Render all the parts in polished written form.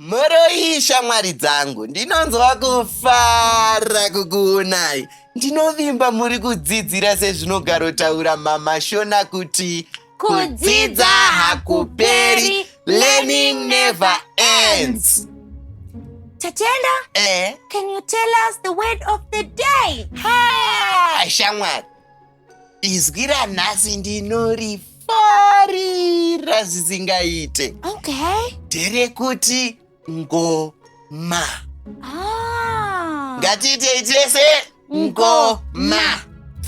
Moroi shamwari dzangu, ndinonzwa kufara kukuonai. Ndinovimba muri kudzidzira sezvinogarotaura Mhamha Shona kuti kudzidza hakuperi, learning never ends. Tatenda, can you tell us the word of the day? Shamwari, izwi ranhasi ndinorifarira zvisingaite. Okay. Nderekuti ngoma. Ngatiitei tese ngoma.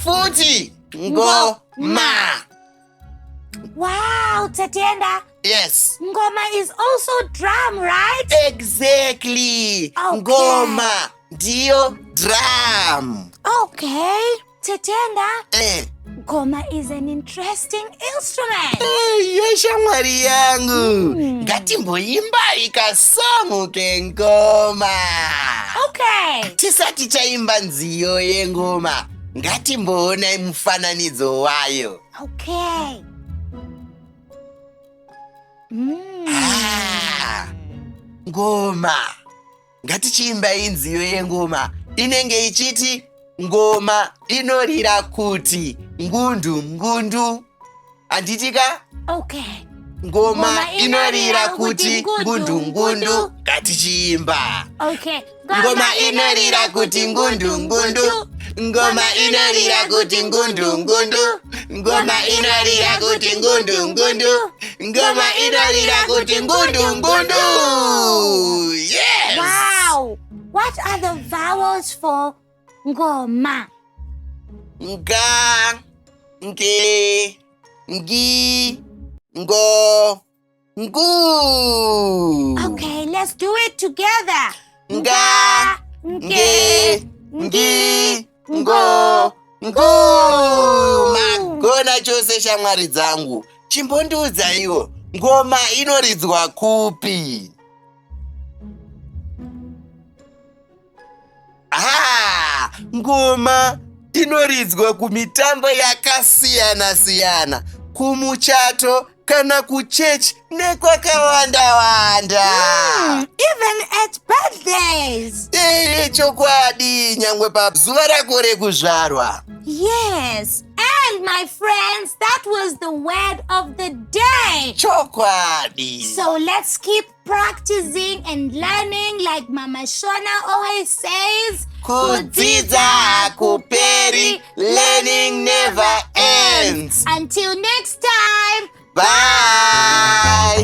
Futi ngoma. Wow, Tatenda. Yes. Ngoma is also drum, right? Exactly. Okay. Ngoma ndiyo drum. Okay. Tatenda. Ngoma is an interesting instrument. Shamwari yangu. Ngatimboimbai kasongo kengoma. Okay. Tisati taimba nziyo yengoma, ngatimboona mufananidzo wayo. Okay. Ngoma. Ngatichiimbai nziyo yengoma. Inenge ichiti ngoma inorira kuti ngundu ngundu. Anditika? Okay. Ngoma inorira kuti ngundu ngundu. Ngatichiimba. Okay. Ngoma inorira kuti ngundu ngundu. Ngoma inorira kuti ngundu ngundu. Ngoma inorira kuti ngundu ngundu. Ngoma inorira kuti ngundu ngundu. Yes! Wow! What are the vowels for ngoma? Nga, nge, ngi, ngo, ngu. Okay, let's do it together. Nga, nge, ngi, ngo, ngu. Magona chose shamwari dzangu. Chimbondiudza iwo, ngoma inoridzwa kupi? Ngoma inoridzwa kumitambo yakasiyana siyana, kumuchato kana kuchechi nekwakawanda-wanda. Even at birthdays. Chokwadi, nyangwe pazuva rako rekuzvarwa. Yes. And my friends, that was the word of the day. Chokwadi. So let's keep practicing and learning like Mhamha Shona always says. Kudzidza hakuperi, learning never ends. Until next time. Bye.